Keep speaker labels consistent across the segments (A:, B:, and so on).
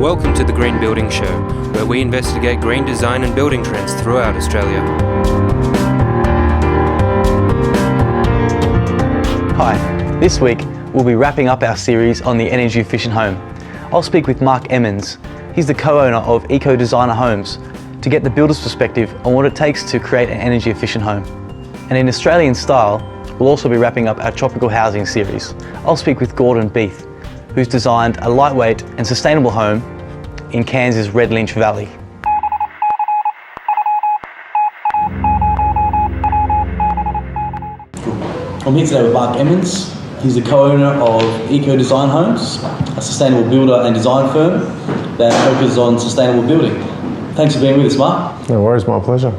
A: Welcome to the Green Building Show, where we investigate green design and building trends throughout Australia.
B: Hi, this week we'll be wrapping up our series on the energy efficient home. I'll speak with Marc Emans. He's the co-owner of Eco Designer Homes to get the builder's perspective on what it takes to create an energy efficient home. And in Australian style, we'll also be wrapping up our tropical housing series. I'll speak with Gordon Beath, who's designed a lightweight and sustainable home in Cairns' Redlynch Valley.
C: I'm here today with Marc Emans. He's the co-owner of Eco Design Homes, a sustainable builder and design firm that focuses on sustainable building. Thanks for being with us, Marc.
D: No worries, my pleasure.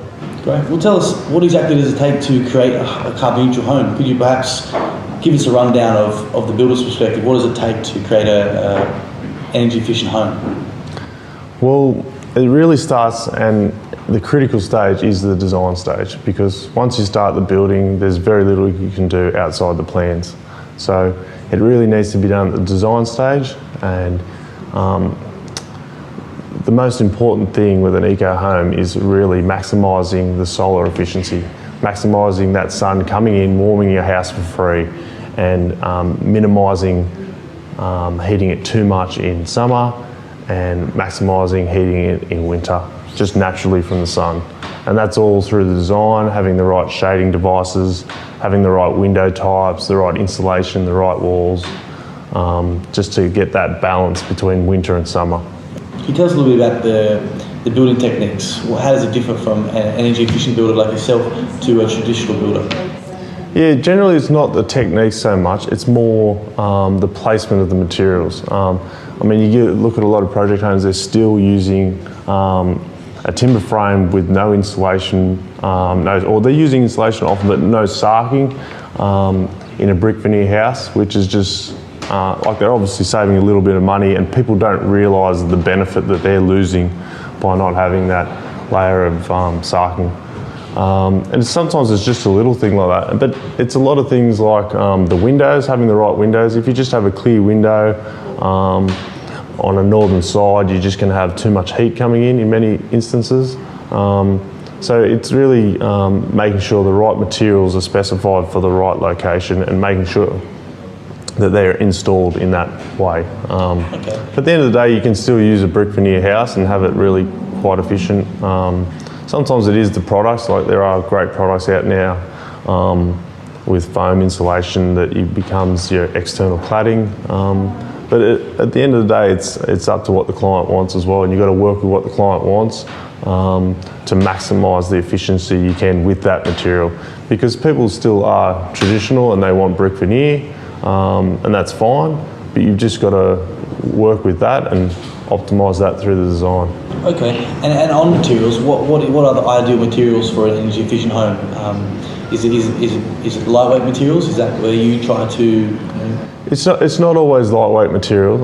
C: Great. Well, tell us, what exactly does it take to create a carbon neutral home? Could you perhaps give us a rundown of the builder's perspective? What does it take to create a energy efficient home?
D: Well, it really starts, and the critical stage is the design stage, because once you start the building, there's very little you can do outside the plans. So it really needs to be done at the design stage, and the most important thing with an eco home is really maximising the solar efficiency, maximising that sun coming in, warming your house for free, and minimising heating it too much in summer, and maximising heating it in winter, just naturally from the sun. And that's all through the design, having the right shading devices, having the right window types, the right insulation, the right walls, just to get that balance between winter and summer.
C: Can you tell us a little bit about the building techniques? Well, how does it differ from an energy efficient builder like yourself to a traditional builder?
D: Yeah, generally it's not the techniques so much, it's more the placement of the materials. I mean, you look at a lot of project homes, they're still using a timber frame with no insulation, or they're using insulation often, but no sarking in a brick veneer house, which is just, like they're obviously saving a little bit of money, and people don't realise the benefit that they're losing by not having that layer of sarking. And sometimes it's just a little thing like that, but it's a lot of things like the windows, having the right windows. If you just have a clear window on a northern side, you're just going to have too much heat coming in many instances. So it's really making sure the right materials are specified for the right location, and making sure that they're installed in that way.
C: Okay.
D: But at the end of the day, you can still use a brick veneer house and have it really quite efficient. Sometimes it is the products, like there are great products out now with foam insulation that becomes your external cladding. But at the end of the day, it's up to what the client wants as well, and you've got to work with what the client wants to maximise the efficiency you can with that material. Because people still are traditional and they want brick veneer, and that's fine, but you've just got to work with that and optimise that through the design.
C: Okay, and on materials, what are the ideal materials for an energy efficient home? Is it lightweight materials? Is that where you try to?
D: It's not always lightweight material.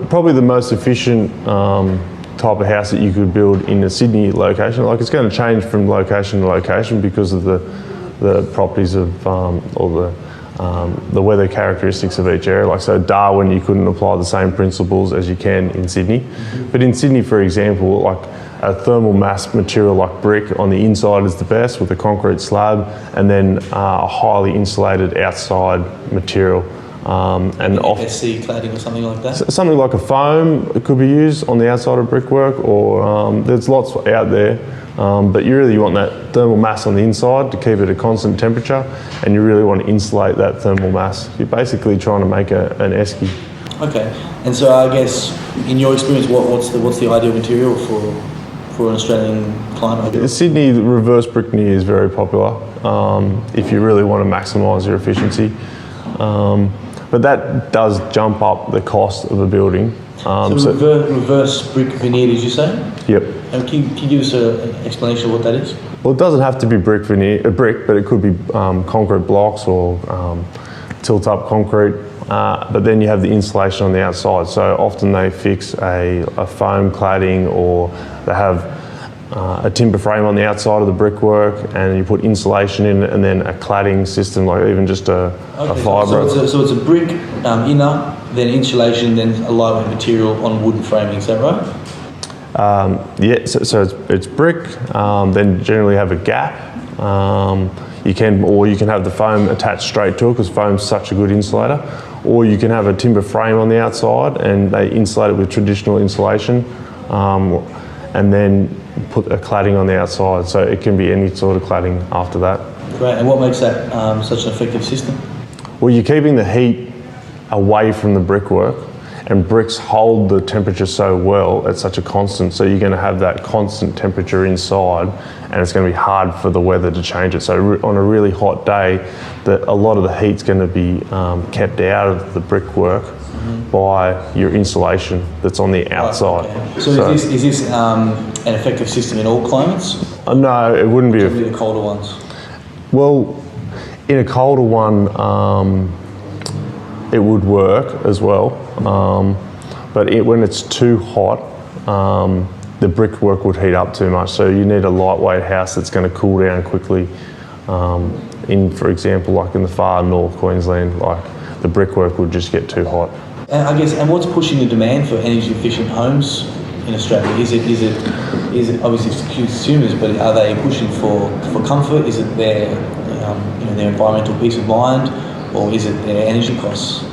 D: Probably the most efficient type of house that you could build in a Sydney location, like it's going to change from location to location because of the properties of or the weather characteristics of each area. Like so Darwin, you couldn't apply the same principles as you can in Sydney. Mm-hmm. But in Sydney, for example, like a thermal mass material like brick on the inside is the best with a concrete slab, and then a highly insulated outside material. And
C: SC cladding or something like that?
D: Something like a foam, it could be used on the outside of brickwork, or there's lots out there. But you want that thermal mass on the inside to keep it a constant temperature, and you really want to insulate that thermal mass. You're basically trying to make an esky.
C: Okay, and so I guess in your experience, what's the ideal material for an Australian client?
D: In Sydney, the reverse brick veneer is very popular if you really want to maximise your efficiency. But that does jump up the cost of a building.
C: So reverse brick veneer, did you say?
D: Yep.
C: And can you give us an explanation of what that is?
D: Well, it doesn't have to be brick, but it could be concrete blocks or tilt-up concrete. But then you have the insulation on the outside. So often they fix a foam cladding, or they have a timber frame on the outside of the brickwork, and you put insulation in it, and then a cladding system, like even just a fibre.
C: So it's a brick inner, then insulation, then a lightweight material on wooden framing. Is that right?
D: Yeah. So it's brick. Then generally have a gap. You can have the foam attached straight to it because foam's such a good insulator. Or you can have a timber frame on the outside and they insulate it with traditional insulation, and then put a cladding on the outside. So it can be any sort of cladding after that.
C: Great. And what makes that such an effective system?
D: Well, you're keeping the heat away from the brickwork, and bricks hold the temperature so well at such a constant, so you're going to have that constant temperature inside, and it's going to be hard for the weather to change it. So on a really hot day, a lot of the heat's going to be kept out of the brickwork by your insulation that's on the outside.
C: Okay. So is this an effective system in all climates?
D: No, it wouldn't be.
C: Generally the colder ones?
D: Well, in a colder one, it would work as well, but when it's too hot, the brickwork would heat up too much. So you need a lightweight house that's going to cool down quickly. For example, like in the far north Queensland, like the brickwork would just get too hot.
C: And what's pushing the demand for energy efficient homes in Australia? Is it obviously it's consumers, but are they pushing for comfort? Is it their environmental peace of mind, or is it their energy costs?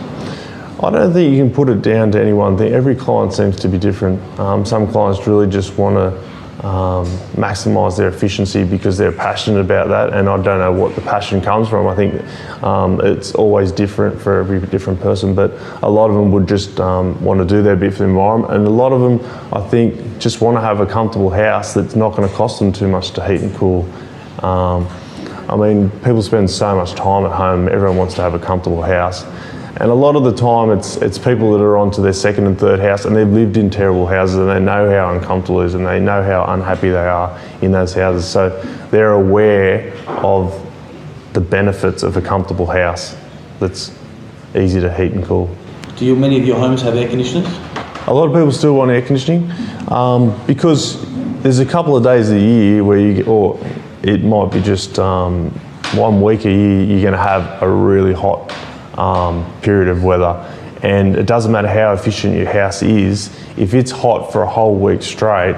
D: I don't think you can put it down to any one thing. Every client seems to be different. Some clients really just want to maximise their efficiency because they're passionate about that, and I don't know what the passion comes from. I think it's always different for every different person, but a lot of them would just want to do their bit for the environment, and a lot of them, I think, just want to have a comfortable house that's not going to cost them too much to heat and cool. I mean, people spend so much time at home, everyone wants to have a comfortable house. And a lot of the time it's people that are on to their second and third house, and they've lived in terrible houses, and they know how uncomfortable it is, and they know how unhappy they are in those houses. So they're aware of the benefits of a comfortable house that's easy to heat and cool.
C: Do many of your homes have air conditioners?
D: A lot of people still want air conditioning because there's a couple of days a year where or it might be just 1 week a year, you're going to have a really hot period of weather, and it doesn't matter how efficient your house is, if it's hot for a whole week straight,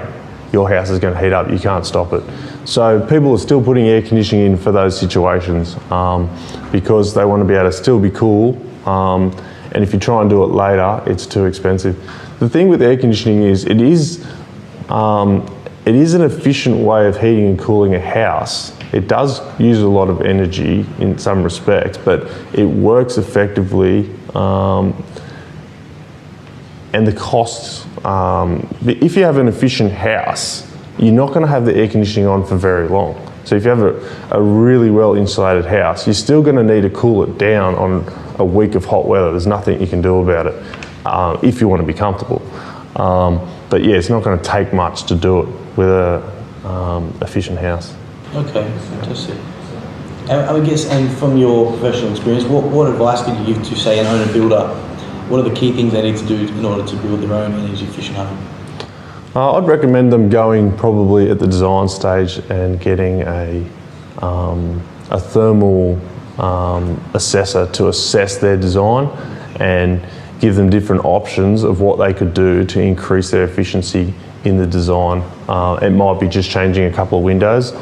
D: your house is going to heat up. You can't stop it. So people are still putting air conditioning in for those situations because they want to be able to still be cool, and if you try and do it later, it's too expensive. The thing with air conditioning is it is an efficient way of heating and cooling a house. It does use a lot of energy in some respects, but it works effectively, and the costs, if you have an efficient house, you're not going to have the air conditioning on for very long. So if you have a really well insulated house, you're still going to need to cool it down on a week of hot weather. There's nothing you can do about it if you want to be comfortable. But yeah, it's not going to take much to do it with a efficient house.
C: Okay, fantastic. I guess, and from your professional experience, what advice could you give to, say, an owner builder? What are the key things they need to do in order to build their own energy efficient home?
D: I'd recommend them going probably at the design stage and getting a thermal assessor to assess their design and give them different options of what they could do to increase their efficiency in the design. It might be just changing a couple of windows,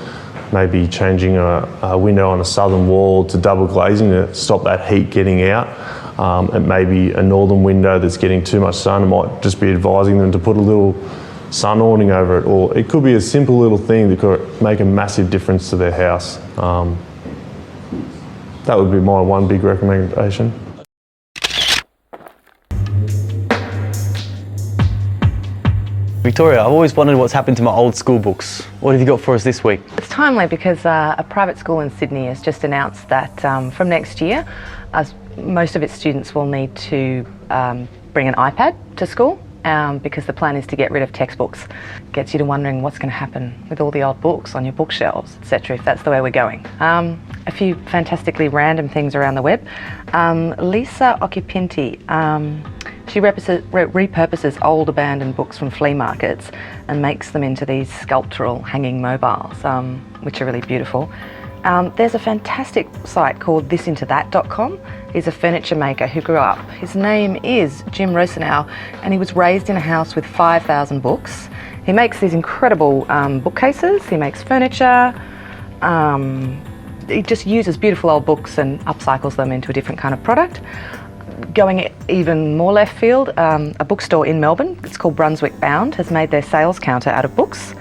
D: maybe changing a window on a southern wall to double glazing to stop that heat getting out. It may be a northern window that's getting too much sun. It might just be advising them to put a little sun awning over it, or it could be a simple little thing that could make a massive difference to their house. That would be my one big recommendation.
B: Victoria, I've always wondered what's happened to my old school books. What have you got for us this week?
E: It's timely because a private school in Sydney has just announced that from next year, most of its students will need to bring an iPad to school because the plan is to get rid of textbooks. Gets you to wondering what's going to happen with all the old books on your bookshelves, etc., if that's the way we're going. A few fantastically random things around the web. Lisa Occupinti, She repurposes old abandoned books from flea markets and makes them into these sculptural hanging mobiles, which are really beautiful. There's a fantastic site called thisintoThat.com. He's a furniture maker who grew up. His name is Jim Rosenau, and he was raised in a house with 5,000 books. He makes these incredible bookcases, he makes furniture, he just uses beautiful old books and upcycles them into a different kind of product. Going even more left field, a bookstore in Melbourne, it's called Brunswick Bound, has made their sales counter out of books.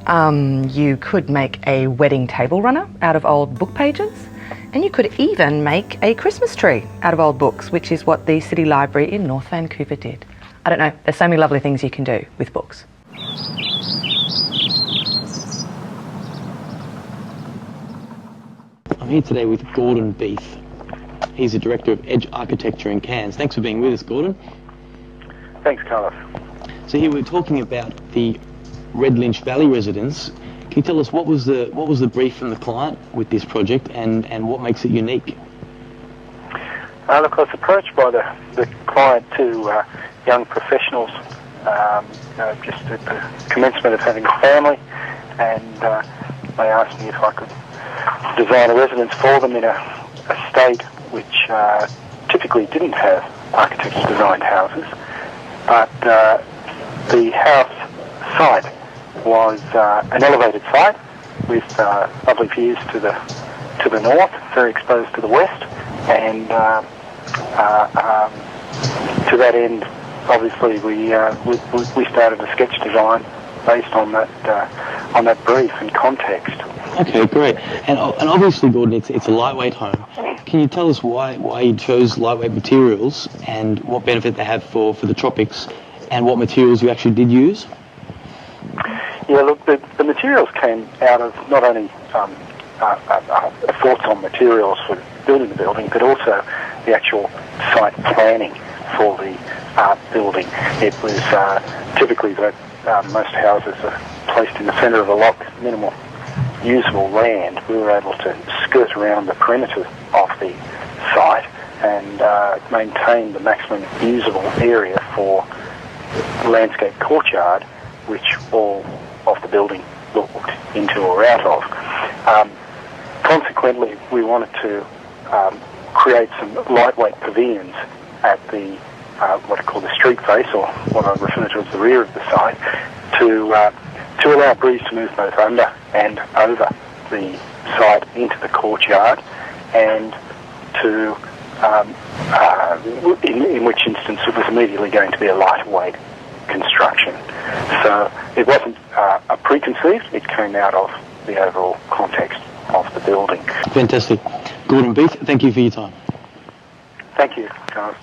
E: You could make a wedding table runner out of old book pages, and you could even make a Christmas tree out of old books, which is what the City Library in North Vancouver did. I don't know, there's so many lovely things you can do with books.
B: I'm here today with Gordon Beath. He's the Director of Edge Architecture in Cairns. Thanks for being with us, Gordon.
F: Thanks, Carlos.
B: So here we're talking about the Redlynch Valley residence. Can you tell us what was the brief from the client with this project and what makes it unique?
F: Look, I was approached by the client to young professionals just at the commencement of having a family, and they asked me if I could design a residence for them in a state which typically didn't have architects designed houses, but the house site was an elevated site with lovely views to the north, very exposed to the west, and to that end, obviously we started a sketch design based on that brief and context.
B: Okay, great. And obviously, Gordon, it's a lightweight home. Can you tell us why you chose lightweight materials and what benefit they have for the tropics, and what materials you actually did use?
F: Yeah, look, the materials came out of not only thoughts on materials for building the building, but also the actual site planning for the building. It was typically that most houses are placed in the centre of a lot with minimal usable land. We were able to skirt around the perimeter of the site and maintain the maximum usable area for the landscape courtyard, which all of the building looked into or out of. Consequently, we wanted to create some lightweight pavilions at the what I call the street face, or what I refer to as the rear of the site, to allow breeze to move both under and over the site into the courtyard, and to in which instance it was immediately going to be a lightweight construction. So it wasn't a preconceived, it came out of the overall context of the building.
B: Fantastic. Gordon Beath, thank you for your time.
F: Thank you, Charles.